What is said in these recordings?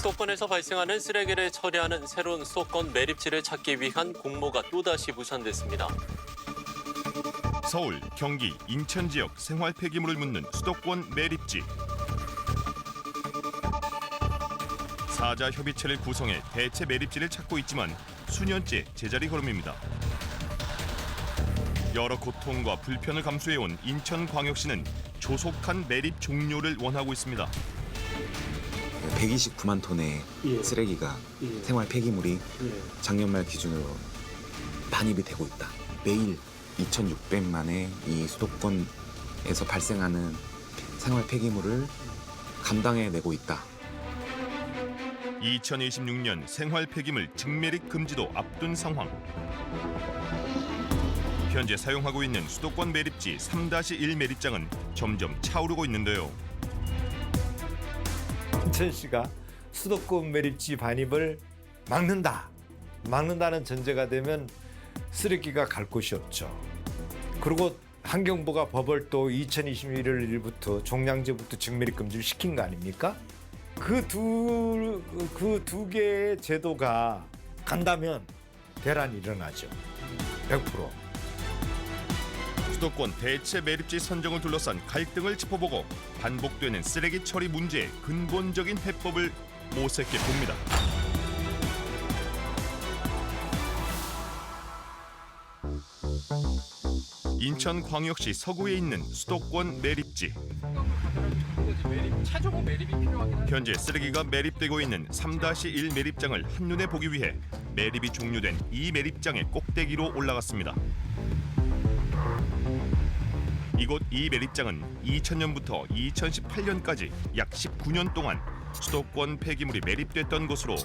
수도권에서 발생하는 쓰레기를 처리하는 새로운 수도권 매립지를 찾기 위한 공모가 또다시 무산됐습니다. 서울, 경기, 인천 지역 생활 폐기물을 묻는 수도권 매립지. 사자 협의체를 구성해 대체 매립지를 찾고 있지만 수년째 제자리 걸음입니다. 여러 고통과 불편을 감수해온 인천광역시는 조속한 매립 종료를 원하고 있습니다. 129만 톤의 쓰레기가 생활 폐기물이 작년 말 기준으로 반입이 되고 있다. 매일 2,600만의 이 수도권에서 발생하는 생활 폐기물을 감당해내고 있다. 2026년 생활 폐기물 직매립 금지도 앞둔 상황. 현재 사용하고 있는 수도권 매립지 3-1 매립장은 점점 차오르고 있는데요. 인천시가 수도권 매립지 반입을 막는다는 전제가 되면 쓰레기가 갈 곳이 없죠. 그리고 환경부가 법을 또 2021년 1일부터 종량제부터 직매립 금지를 시킨 거 아닙니까? 그 두 개의 제도가 간다면 대란이 일어나죠. 100%. 수도권 대체 매립지 선정을 둘러싼 갈등을 짚어보고 반복되는 쓰레기 처리 문제의 근본적인 해법을 모색해 봅니다. 인천광역시 서구에 있는 수도권 매립지. 현재 쓰레기가 매립되고 있는 3-1 매립장을 한눈에 보기 위해 매립이 종료된 이 매립장의 꼭대기로 올라갔습니다. 이곳 이 매립장은 2000년부터 2018년까지 약 19년 동안 수도권 폐기물이 매립됐던 곳으로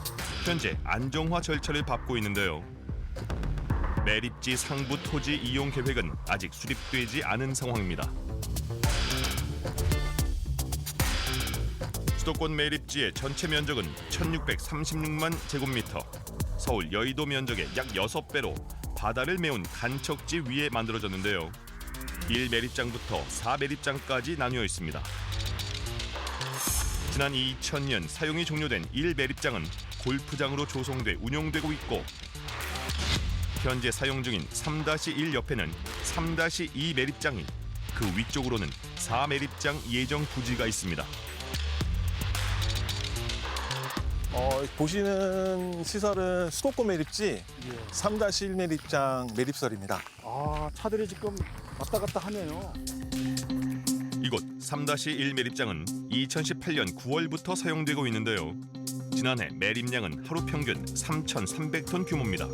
현재 안정화 절차를 밟고 있는데요. 매립지 상부 토지 이용 계획은 아직 수립되지 않은 상황입니다. 수도권 매립지의 전체 면적은 1636만 제곱미터, 서울 여의도 면적의 약 6배로 바다를 메운 간척지 위에 만들어졌는데요. 1매립장부터 4매립장까지 나뉘어 있습니다. 지난 2000년 사용이 종료된 1매립장은 골프장으로 조성돼 운영되고 있고 현재 사용 중인 3-1 옆에는 3-2 매립장이, 그 위쪽으로는 4매립장 예정 부지가 있습니다. 보시는 시설은 수도권 매립지 3-1 매립장 매립설입니다. 아, 차들이 지금 왔다 갔다 하네요. 이곳 3-1 매립장은 2018년 9월부터 사용되고 있는데요. 지난해 매립량은 하루 평균 3,300톤 규모입니다.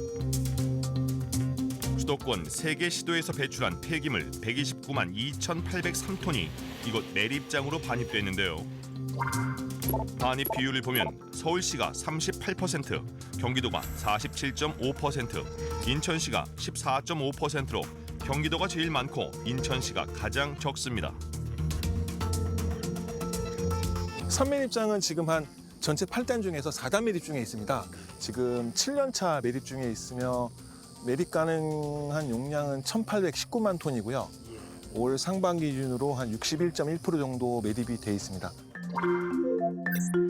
수도권 3개 시도에서 배출한 폐기물 129만 2,803톤이 이곳 매립장으로 반입됐는데요. 반입 비율을 보면 서울시가 38%, 경기도가 47.5%, 인천시가 14.5%로 경기도가 제일 많고 인천시가 가장 적습니다. 3매립장은 지금 한 전체 8단 중에서 4단 매립 중에 있습니다. 지금 7년차 매립 중에 있으며 매립 가능한 용량은 1,819만 톤이고요. 올 상반기 기준으로 한 61.1% 정도 매립이 돼 있습니다.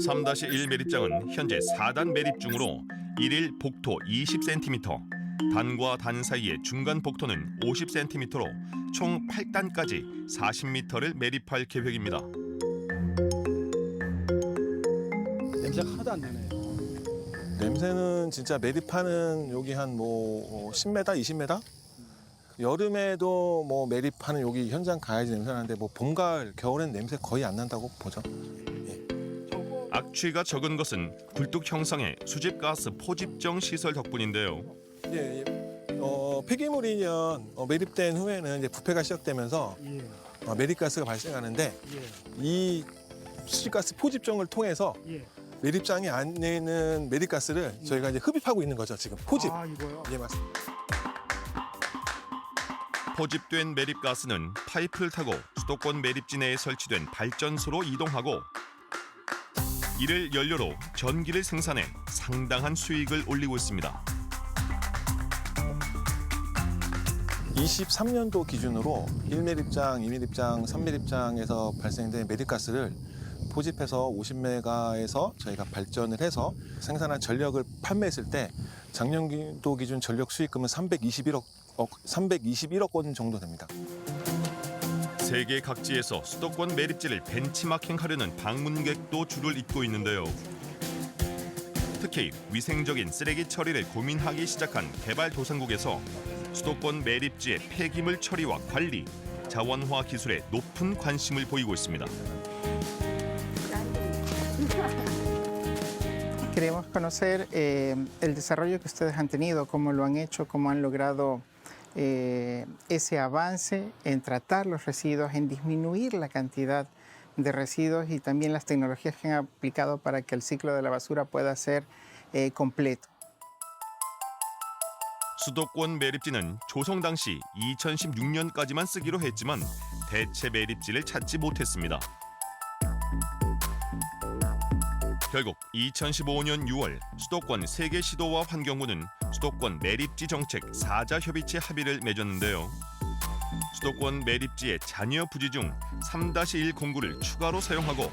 3-1 매립장은 현재 4단 매립 중으로 1일 복토 20cm, 단과 단 사이의 중간 복토는 50cm로 총 8단까지 40m를 매립할 계획입니다. 냄새가 하나도 안 나네요. 냄새는 진짜 매립하는 여기 한 10m, 20m? 여름에도 매립하는 여기 현장 가야지 냄새 나는데 봄, 가을, 겨울엔 냄새 거의 안 난다고 보죠. 악취가 적은 것은 굴뚝 형성의 수집가스 포집정 시설 덕분인데요. 폐기물이면 매립된 후에는 이제 부패가 시작되면서 매립가스가 발생하는데 이 수집가스 포집정을 통해서 매립장이 안에 있는 매립가스를 저희가 이제 흡입하고 있는 거죠, 지금. 포집. 아, 이거요? 예, 맞습니다. 포집된 매립가스는 파이프를 타고 수도권 매립지 내에 설치된 발전소로 이동하고 이를 연료로 전기를 생산해 상당한 수익을 올리고 있습니다. 23년도 기준으로 1매립장, 2매립장, 3매립장에서 발생된 매립가스를 포집해서 50메가에서 저희가 발전을 해서 생산한 전력을 판매했을 때 작년도 기준 전력 수익금은 321억 원 정도 됩니다. 세계 각지에서 수도권 매립지를 벤치마킹하려는 방문객도 줄을 잇고 있는데요. 특히 위생적인 쓰레기 처리를 고민하기 시작한 개발도상국에서 수도권 매립지의 폐기물 처리와 관리, 자원화 기술에 높은 관심을 보이고 있습니다. Queremos conocer el desarrollo que ustedes han tenido, cómo lo han hecho, cómo han logrado ese avance en tratar los residuos, en disminuir la cantidad de residuos y también las tecnologías que han aplicado para que el ciclo de la basura pueda ser completo. 수도권 매립지는 조성 당시 2016년까지만 쓰기로 했지만 대체 매립지를 찾지 못했습니다. 결국 2015년 6월 수도권 세계시도와 환경부는 수도권 매립지 정책 4자 협의체 합의를 맺었는데요. 수도권 매립지의 잔여 부지 중 3-1 공구를 추가로 사용하고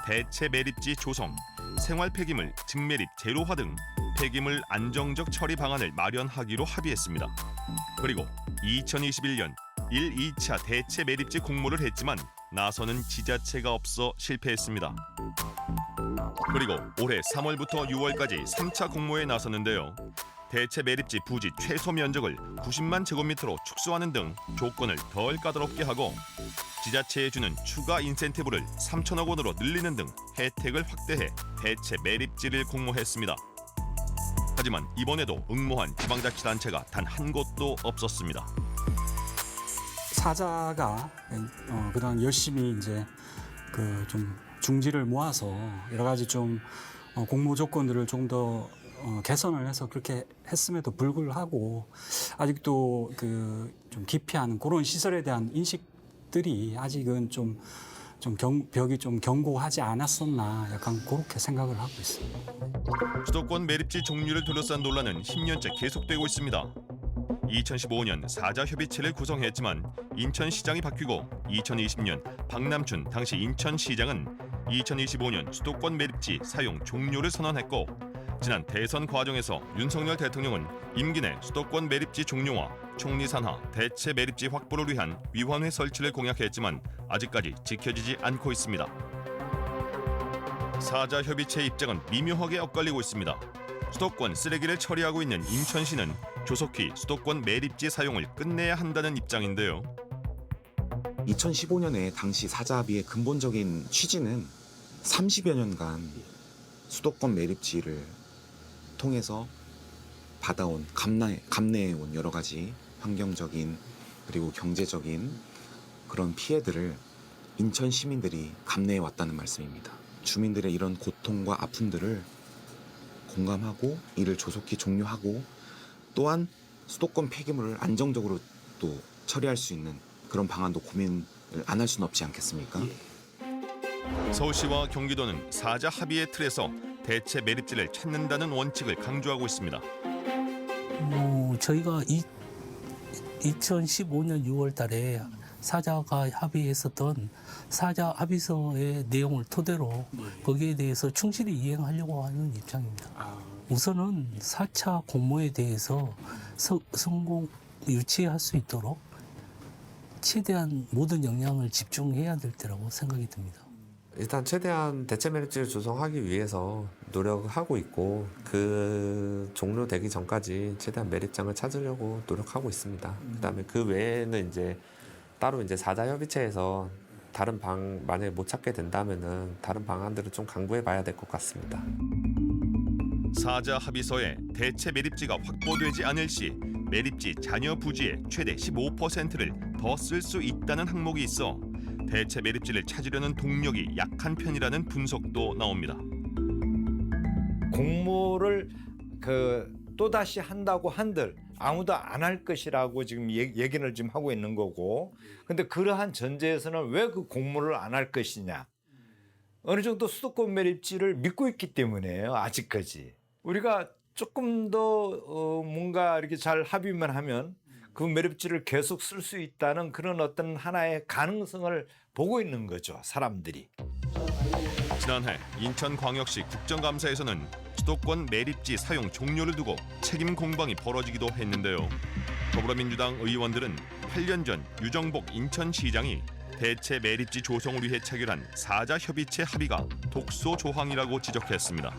대체 매립지 조성, 생활 폐기물 증매립 제로화 등 폐기물 안정적 처리 방안을 마련하기로 합의했습니다. 그리고 2021년 1, 2차 대체 매립지 공모를 했지만 나서는 지자체가 없어 실패했습니다. 그리고 올해 3월부터 6월까지 3차 공모에 나섰는데요. 대체 매립지 부지 최소 면적을 90만 제곱미터로 축소하는 등 조건을 덜 까다롭게 하고 지자체에 주는 추가 인센티브를 3천억 원으로 늘리는 등 혜택을 확대해 대체 매립지를 공모했습니다. 하지만 이번에도 응모한 지방자치단체가 단 한 곳도 없었습니다. 사자가 그동안 열심히 이제 그 좀 중지를 모아서 여러 가지 좀 공모 조건들을 좀 더 개선을 해서 그렇게 했음에도 불구하고 아직도 그 좀 기피하는 그런 시설에 대한 인식들이 아직은 벽이 좀 견고하지 않았었나 약간 그렇게 생각을 하고 있습니다. 수도권 매립지 종류를 둘러싼 논란은 10년째 계속되고 있습니다. 2015년 4자 협의체를 구성했지만 인천시장이 바뀌고 2020년 박남춘 당시 인천시장은 2025년 수도권 매립지 사용 종료를 선언했고 지난 대선 과정에서 윤석열 대통령은 임기 내 수도권 매립지 종료와 총리 산하 대체 매립지 확보를 위한 위원회 설치를 공약했지만 아직까지 지켜지지 않고 있습니다. 4자 협의체 입장은 미묘하게 엇갈리고 있습니다. 수도권 쓰레기를 처리하고 있는 인천시는 조속히 수도권 매립지 사용을 끝내야 한다는 입장인데요. 2015년에 당시 사자합의의 근본적인 취지는 30여 년간 수도권 매립지를 통해서 받아온 감내해온 여러 가지 환경적인 그리고 경제적인 그런 피해들을 인천 시민들이 감내해 왔다는 말씀입니다. 주민들의 이런 고통과 아픔들을 공감하고 이를 조속히 종료하고 또한 수도권 폐기물을 안정적으로 또 처리할 수 있는 그런 방안도 고민을 안 할 수는 없지 않겠습니까? 서울시와 경기도는 4자 합의의 틀에서 대체 매립지를 찾는다는 원칙을 강조하고 있습니다. 저희가 2015년 6월 달에 사자가 합의했었던 사자 합의서의 내용을 토대로 거기에 대해서 충실히 이행하려고 하는 입장입니다. 우선은 4차 공모에 대해서 성공 유치할 수 있도록 최대한 모든 역량을 집중해야 될 때라고 생각이 듭니다. 일단 최대한 대체 매립지를 조성하기 위해서 노력하고 있고 그 종료되기 전까지 최대한 매립장을 찾으려고 노력하고 있습니다. 그다음에 그 외에는 이제 따로 이제 4자 협의체에서 다른 만약에 못 찾게 된다면은 다른 방안들을 좀 강구해 봐야 될 것 같습니다. 4자 합의서에 대체 매립지가 확보되지 않을 시 매립지 잔여 부지의 최대 15%를 더 쓸 수 있다는 항목이 있어 대체 매립지를 찾으려는 동력이 약한 편이라는 분석도 나옵니다. 공모를 또다시 한다고 한들 아무도 안 할 것이라고 지금 얘기를 지금 하고 있는 거고, 근데 그러한 전제에서는 왜 그 공모를 안 할 것이냐, 어느 정도 수도권 매립지를 믿고 있기 때문에요. 아직까지 우리가 조금 더 뭔가 이렇게 잘 합의만 하면 그 매립지를 계속 쓸 수 있다는 그런 어떤 하나의 가능성을 보고 있는 거죠, 사람들이. 지난해 인천광역시 국정감사에서는 수도권 매립지 사용 종료를 두고 책임 공방이 벌어지기도 했는데요. 더불어민주당 의원들은 8년 전 유정복 인천시장이 대체 매립지 조성을 위해 체결한 4자 협의체 합의가 독소 조항이라고 지적했습니다.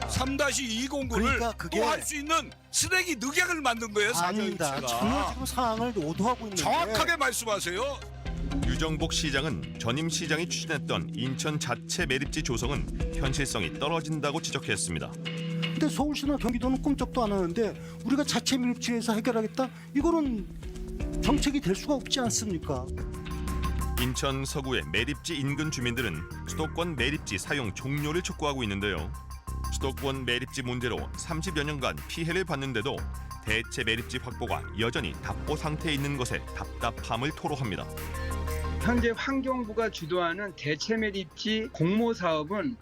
3-209를 그러니까 그게- 또 할 수 있는 쓰레기 늑약을 만든 거예요. 아닙니다. 전혀 사자협의체가. 지금 상황을 오도하고 있는데. 정확하게 말씀하세요. 유정복 시장은 전임 시장이 추진했던 인천 자체 매립지 조성은 현실성이 떨어진다고 지적했습니다. 근데 서울시나 경기도는 꿈쩍도 안 하는데 우리가 자체 밀집지에서 해결하겠다? 이거는 정책이 될 수가 없지 않습니까? 인천 서구의 매립지 인근 주민들은 수도권 매립지 사용 종료를 촉구하고 있는데요. 수도권 매립지 문제로 30여 년간 피해를 봤는데도 대체 매립지 확보가 여전히 답보 상태에 있는 것에 답답함을 토로합니다. 현재 환경부가 주도하는 대체 매립지 공모 사업은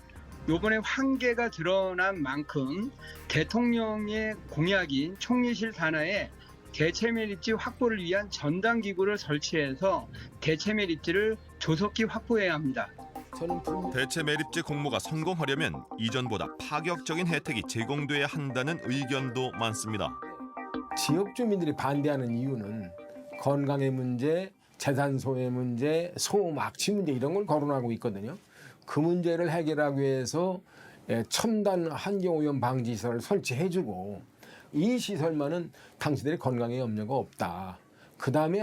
이번에 한계가 드러난 만큼 대통령의 공약인 총리실 산하에 대체 매립지 확보를 위한 전담 기구를 설치해서 대체 매립지를 조속히 확보해야 합니다. 대체 매립지 공모가 성공하려면 이전보다 파격적인 혜택이 제공돼야 한다는 의견도 많습니다. 지역 주민들이 반대하는 이유는 건강의 문제, 재산 소외 문제, 소음 악취 문제 이런 걸 거론하고 있거든요. 그 문제를 해결하기 위해서 첨단 환경오염 방지 시설을 설치해주고 이 시설만은 당신들의 건강에 염려가 없다. 그 다음에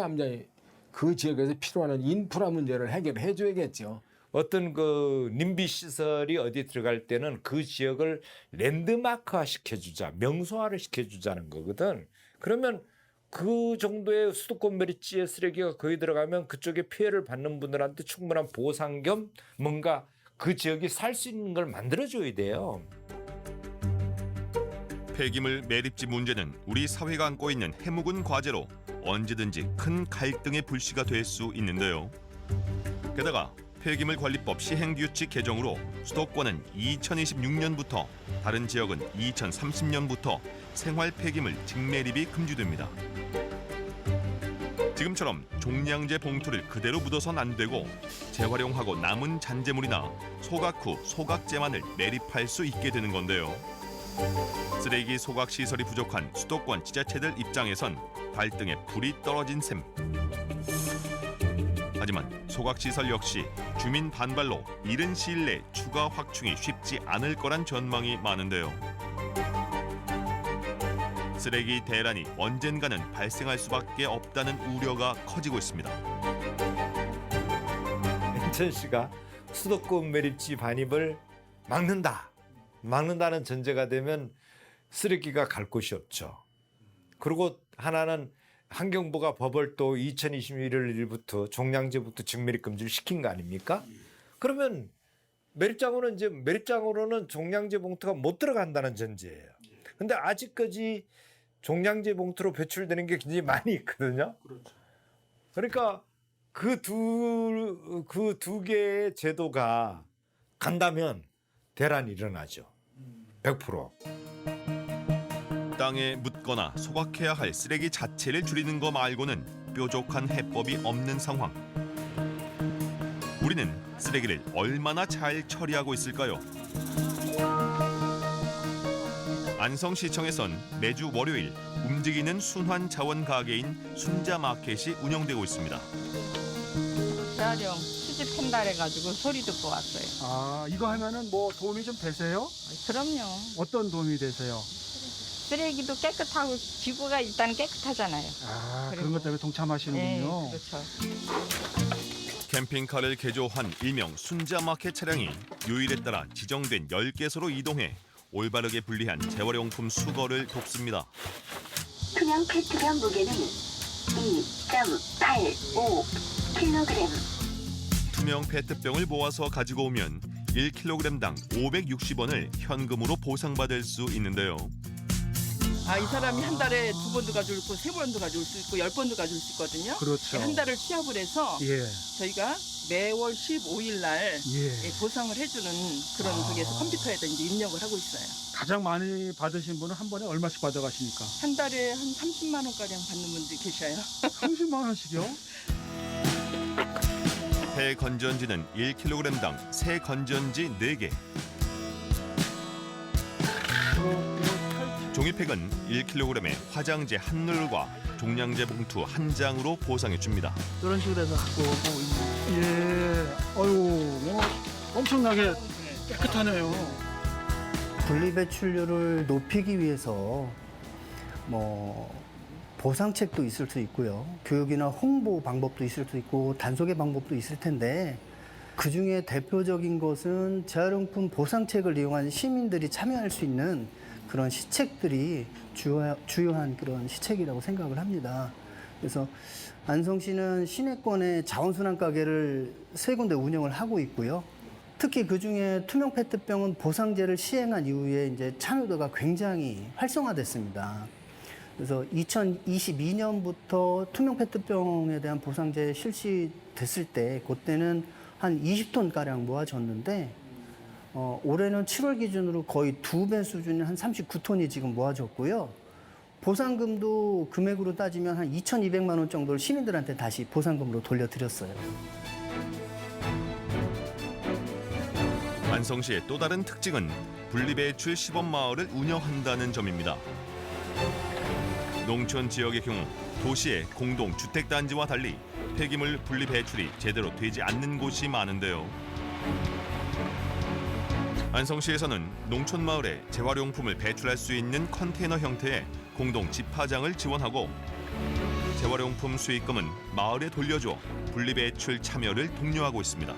그 지역에서 필요한 인프라 문제를 해결해줘야겠죠. 어떤 그 님비 시설이 어디 들어갈 때는 그 지역을 랜드마크화 시켜주자, 명소화를 시켜주자는 거거든. 그러면 그 정도의 수도권 매립지의 쓰레기가 거기 들어가면 그쪽에 피해를 받는 분들한테 충분한 보상 겸 뭔가 그 지역이 살 수 있는 걸 만들어줘야 돼요. 폐기물 매립지 문제는 우리 사회가 안고 있는 해묵은 과제로 언제든지 큰 갈등의 불씨가 될 수 있는데요. 게다가 폐기물 관리법 시행규칙 개정으로 수도권은 2026년부터 다른 지역은 2030년부터 생활 폐기물 직매립이 금지됩니다. 지금처럼 종량제 봉투를 그대로 묻어선 안 되고 재활용하고 남은 잔재물이나 소각 후 소각제만을 매립할 수 있게 되는 건데요. 쓰레기 소각 시설이 부족한 수도권 지자체들 입장에선 발등에 불이 떨어진 셈. 하지만 소각 시설 역시 주민 반발로 이른 시일 내 추가 확충이 쉽지 않을 거란 전망이 많은데요. 쓰레기 대란이 언젠가는 발생할 수밖에 없다는 우려가 커지고 있습니다. 인천시가 수도권 매립지 반입을 막는다는 전제가 되면 쓰레기가 갈 곳이 없죠. 그리고 하나는 환경부가 법을 또 2021년 1일부터 종량제부터 직매립 금지를 시킨 거 아닙니까? 그러면 매립장으로는 종량제 봉투가 못 들어간다는 전제예요. 근데 아직까지 종량제 봉투로 배출되는 게 굉장히 많이 있거든요. 그러니까 그 두 개의 제도가 간다면 대란이 일어나죠. 100%. 땅에 묻거나 소각해야 할 쓰레기 자체를 줄이는 것 말고는 뾰족한 해법이 없는 상황. 우리는 쓰레기를 얼마나 잘 처리하고 있을까요? 안성시청에선 매주 월요일 움직이는 순환 자원 가게인 순자 마켓이 운영되고 있습니다. 재활용 수집 한달해가지고 소리 듣고 왔어요. 아, 이거 하면은 뭐 도움이 좀 되세요? 그럼요. 어떤 도움이 되세요? 쓰레기도 깨끗하고 지구가 일단 깨끗하잖아요. 아, 그리고- 그런 것 때문에 동참하시는군요. 네, 그렇죠. 캠핑카를 개조한 일명 순자 마켓 차량이 요일에 따라 지정된 10개소로 이동해 올바르게 분리한 재활용품 수거를 돕습니다. 투명 페트병 무게는 2.85kg. 투명 페트병을 모아서 가지고 오면 1kg당 560원을 현금으로 보상받을 수 있는데요. 아, 이 사람이 한 달에 2번도 가져올 거, 3번도 가져올 수 있고 10번도 가져올 수 있거든요. 그렇죠. 한 달을 취합을 해서 예. 저희가 매월 15일 날 예. 보상을 해주는 그런 그게서 컴퓨터에다 이제 입력을 하고 있어요. 가장 많이 받으신 분은 한 번에 얼마씩 받아가십니까? 한 달에 한 30만 원가량 받는 분들이 계셔요. 30만 원씩이요? 폐 건전지는 1kg당 새 건전지 4개. 종이팩은 1kg에 화장지 한 룰과 종량제 봉투 한 장으로 보상해 줍니다. 이런 식으로 해서 갖고 오고 예. 어유 뭐 엄청나게 깨끗하네요. 분리배출률을 높이기 위해서 뭐 보상책도 있을 수 있고요. 교육이나 홍보 방법도 있을 수 있고 단속의 방법도 있을 텐데 그중에 대표적인 것은 재활용품 보상책을 이용한 시민들이 참여할 수 있는 그런 시책들이 주요한 그런 시책이라고 생각을 합니다. 그래서 안성시는 시내권에 자원순환 가게를 3군데 운영을 하고 있고요. 특히 그중에 투명 페트병은 보상제를 시행한 이후에 이제 참여도가 굉장히 활성화됐습니다. 그래서 2022년부터 투명 페트병에 대한 보상제 실시됐을 때 그때는 한 20톤 가량 모아졌는데 올해는 7월 기준으로 거의 2배 수준인 한 39톤이 지금 모아졌고요. 보상금도 금액으로 따지면 한 2,200만 원 정도를 시민들한테 다시 보상금으로 돌려드렸어요. 안성시의 또 다른 특징은 분리배출 시범마을을 운영한다는 점입니다. 농촌 지역의 경우 도시의 공동주택단지와 달리 폐기물 분리배출이 제대로 되지 않는 곳이 많은데요. 안성시에서는 농촌 마을에 재활용품을 배출할 수 있는 컨테이너 형태의 공동 집화장을 지원하고 재활용품 수익금은 마을에 돌려줘 분리배출 참여를 독려하고 있습니다.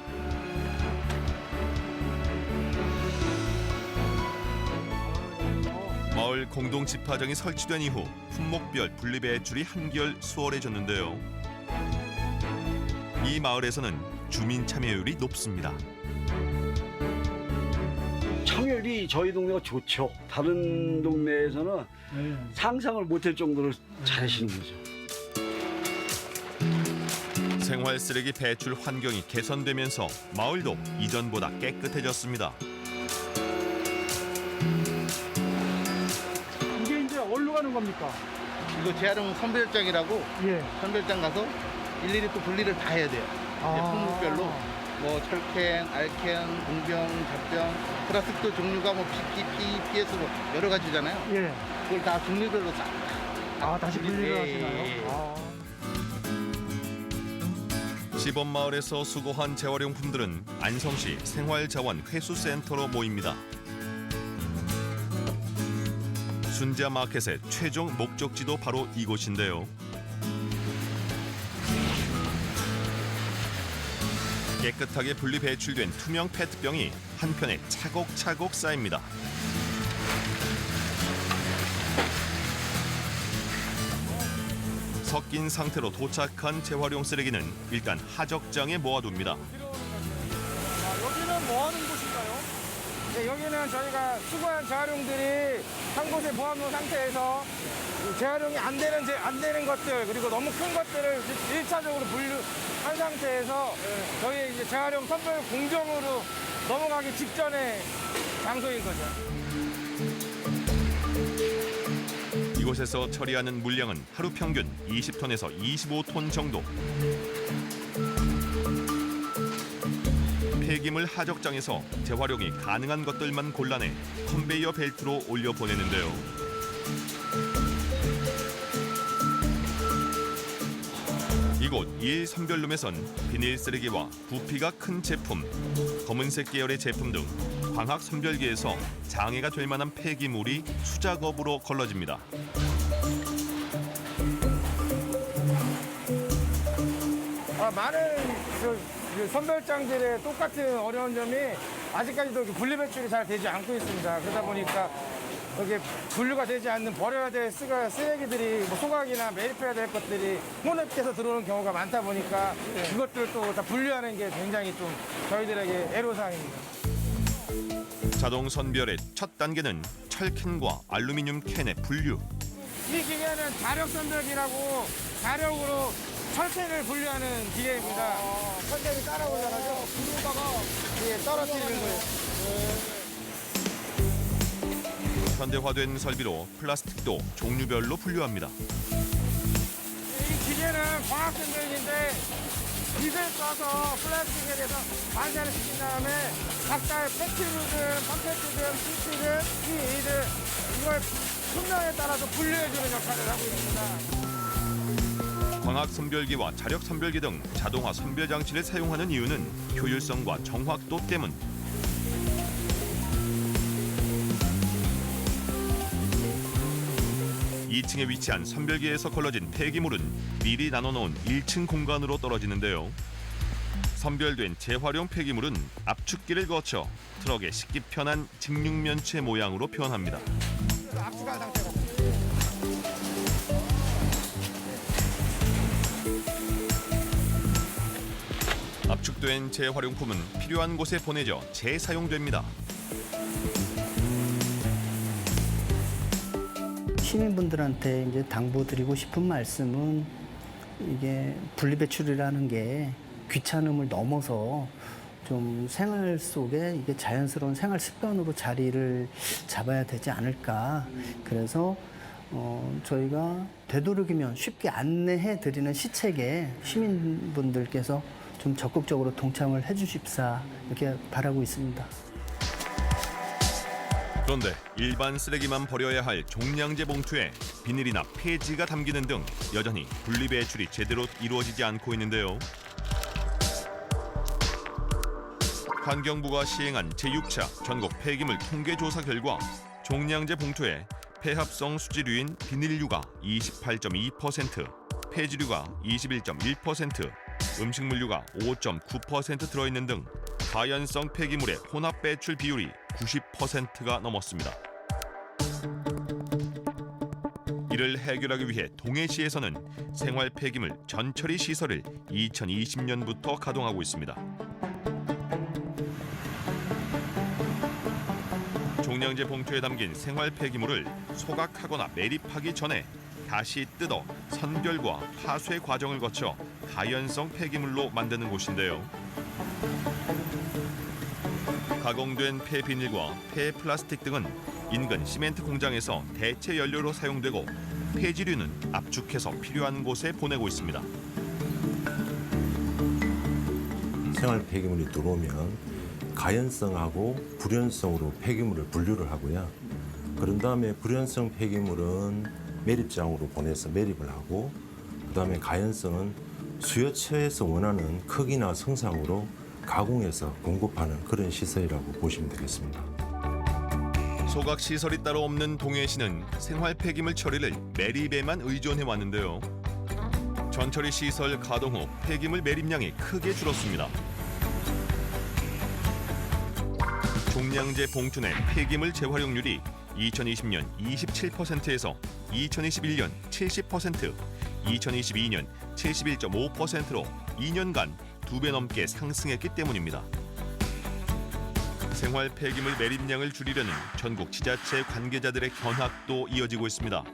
마을 공동 집화장이 설치된 이후 품목별 분리배출이 한결 수월해졌는데요. 이 마을에서는 주민 참여율이 높습니다. 참여율이 저희 동네가 좋죠. 다른 동네에서는 상상을 못할 정도로 잘하시는 거죠. 생활 쓰레기 배출 환경이 개선되면서 마을도 이전보다 깨끗해졌습니다. 이게 이제 어디로 가는 겁니까? 이거 재활용 선별장이라고 예. 선별장 가서 일일이 또 분리를 다 해야 돼요. 이제 품목별로 뭐 철캔, 알캔, 공병, 잡병, 플라스틱도 종류가 뭐 PP, PS 뭐 여러 가지잖아요. 예. 그걸 다 종류별로 다. 다시 분리를 하시나요? 시범마을에서 수거한 재활용품들은 안성시 생활자원 회수센터로 모입니다. 순자 마켓의 최종 목적지도 바로 이곳인데요. 깨끗하게 분리 배출된 투명 페트병이 한편에 차곡차곡 쌓입니다. 섞인 상태로 도착한 재활용 쓰레기는 일단 하적장에 모아둡니다. 여기는 뭐 하는 곳인가요? 네, 여기는 저희가 수거한 재활용들이 한 곳에 모아놓은 상태에서 재활용이 안 되는 것들 그리고 너무 큰 것들을 1차적으로 분류한 상태에서 저희 이제 재활용 선별 공정으로 넘어가기 직전의 장소인 거죠. 이곳에서 처리하는 물량은 하루 평균 20톤에서 25톤 정도. 폐기물 하적장에서 재활용이 가능한 것들만 골라내 컨베이어 벨트로 올려 보내는데요. 이곳 1선별룸에선 비닐 쓰레기와 부피가 큰 제품, 검은색 계열의 제품 등 광학 선별기에서 장애가 될 만한 폐기물이 수작업으로 걸러집니다. 많은 그 선별장들의 똑같은 어려운 점이 아직까지도 분리배출이 잘 되지 않고 있습니다. 그러다 보니까 이게 분류가 되지 않는 버려야 될 쓰레기들이 뭐 소각이나 매립해야 될 것들이 혼합돼서 들어오는 경우가 많다 보니까 그것들 또 다 분류하는 게 굉장히 좀 저희들에게 애로사항입니다. 자동 선별의 첫 단계는 철캔과 알루미늄 캔의 분류. 이 기계는 자력 선별기라고 자력으로 철캔을 분류하는 기계입니다. 철캔이 따라 올라가죠. 분류다가 떨어뜨리는 거예요. 현대화된 설비로 플라스틱도 종류별로 분류합니다. 이 기계는 광학 선별기인데 빗을 쏴서 플라스틱에 대해서 반사를 시킨 다음에 각자의 페트류든 팜페트든 PP든 PE든 이걸 분량에 따라서 분류해주는 역할을 하고 있습니다. 광학 선별기와 자력 선별기 등 자동화 선별 장치를 사용하는 이유는 효율성과 정확도 때문. 2층에 위치한 선별기에서 걸러진 폐기물은 미리 나눠놓은 1층 공간으로 떨어지는데요. 선별된 재활용 폐기물은 압축기를 거쳐 트럭에 싣기 편한 직육면체 모양으로 변합니다. 압축한 상태가 압축된 재활용품은 필요한 곳에 보내져 재사용됩니다. 시민분들한테 이제 당부드리고 싶은 말씀은 이게 분리배출이라는 게 귀찮음을 넘어서 좀 생활 속에 이게 자연스러운 생활 습관으로 자리를 잡아야 되지 않을까. 그래서 저희가 되도록이면 쉽게 안내해 드리는 시책에 시민분들께서 좀 적극적으로 동참을 해 주십사 이렇게 바라고 있습니다. 그런데 일반 쓰레기만 버려야 할 종량제 봉투에 비닐이나 폐지가 담기는 등 여전히 분리배출이 제대로 이루어지지 않고 있는데요. 환경부가 시행한 제6차 전국 폐기물 통계조사 결과 종량제 봉투에 폐합성 수지류인 비닐류가 28.2%, 폐지류가 21.1%, 음식물류가 5.9% 들어있는 등 가연성 폐기물의 혼합 배출 비율이 90%가 넘었습니다. 이를 해결하기 위해 동해시에서는 생활 폐기물 전처리 시설을 2020년부터 가동하고 있습니다. 종량제 봉투에 담긴 생활 폐기물을 소각하거나 매립하기 전에 다시 뜯어 선별과 파쇄 과정을 거쳐 가연성 폐기물로 만드는 곳인데요. 가공된 폐비닐과 폐플라스틱 등은 인근 시멘트 공장에서 대체 연료로 사용되고 폐지류는 압축해서 필요한 곳에 보내고 있습니다. 생활 폐기물이 들어오면 가연성하고 불연성으로 폐기물을 분류를 하고요. 그런 다음에 불연성 폐기물은 매립장으로 보내서 매립을 하고, 그다음에 가연성은 수요처에서 원하는 크기나 성상으로 가공해서 공급하는 그런 시설이라고 보시면 되겠습니다. 소각 시설이 따로 없는 동해시는 생활 폐기물 처리를 매립에만 의존해 왔는데요. 전처리 시설 가동 후 폐기물 매립량이 크게 줄었습니다. 종량제 봉투 내 폐기물 재활용률이 2020년 27%에서 2021년 70%, 2022년 71.5%로 2년간 2배 넘게 상승했기 때문입니다. 생활 폐기물 매립량을 줄이려는 전국 지자체 관계자들의 견학도 이어지고 있습니다.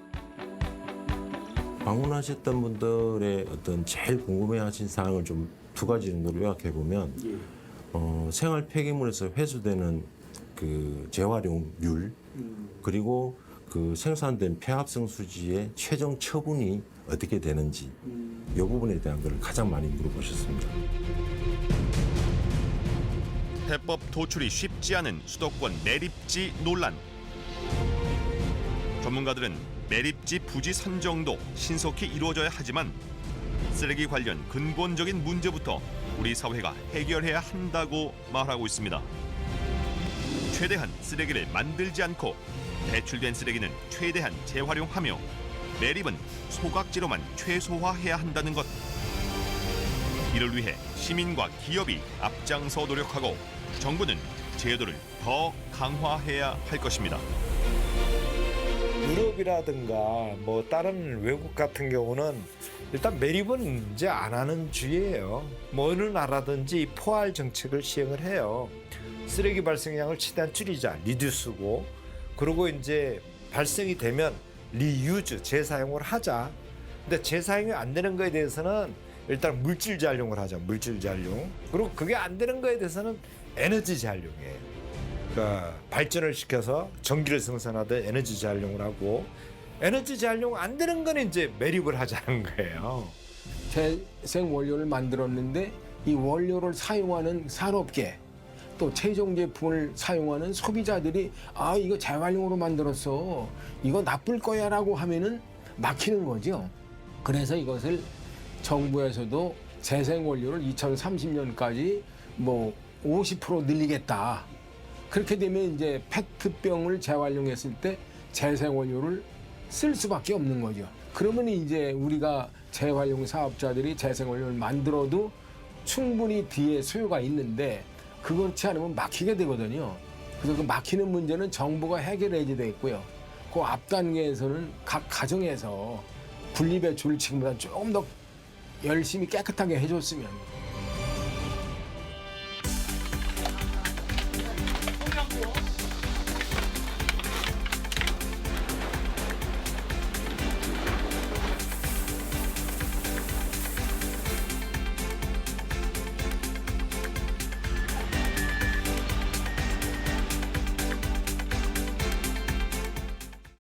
방문하셨던 분들의 어떤 제일 궁금해하신 사항을 좀 두 가지 정도로 요약해 보면, 생활 폐기물에서 회수되는 그 재활용률, 그리고 그 생산된 폐합성 수지의 최종 처분이 어떻게 되는지, 이 부분에 대한 걸 가장 많이 물어보셨습니다. 해법 도출이 쉽지 않은 수도권 매립지 논란. 전문가들은 매립지 부지 선정도 신속히 이루어져야 하지만 쓰레기 관련 근본적인 문제부터 우리 사회가 해결해야 한다고 말하고 있습니다. 최대한 쓰레기를 만들지 않고 배출된 쓰레기는 최대한 재활용하며 매립은 소각지로만 최소화해야 한다는 것. 이를 위해 시민과 기업이 앞장서 노력하고 정부는 제도를 더 강화해야 할 것입니다. 유럽이라든가 뭐 다른 외국 같은 경우는 일단 매립은 이제 안 하는 주의예요. 뭐 어느 나라든지 포괄 정책을 시행을 해요. 쓰레기 발생량을 최대한 줄이자, 리듀스고, 그리고 이제 발생이 되면 리유즈, 재사용을 하자. 근데 재사용이 안 되는 거에 대해서는 일단 물질 재활용을 하자, 물질 재활용. 그리고 그게 안 되는 거에 대해서는 에너지 재활용이에요. 그러니까 발전을 시켜서 전기를 생산하듯 에너지 재활용을 하고, 에너지 재활용 안 되는 건 이제 매립을 하자는 거예요. 재생 원료를 만들었는데 이 원료를 사용하는 산업계 또 최종 제품을 사용하는 소비자들이 아 이거 재활용으로 만들었어 이거 나쁠 거야라고 하면은 막히는 거죠. 그래서 이것을 정부에서도 재생 원료를 2030년까지 뭐 50% 늘리겠다. 그렇게 되면 이제 페트병을 재활용했을 때 재생 원료를 쓸 수밖에 없는 거죠. 그러면 이제 우리가 재활용 사업자들이 재생 원료를 만들어도 충분히 뒤에 수요가 있는데 그렇지 않으면 막히게 되거든요. 그래서 그 막히는 문제는 정부가 해결해야 되겠고요. 그 앞 단계에서는 각 가정에서 분리배출을 지금보다 조금 더 열심히 깨끗하게 해줬으면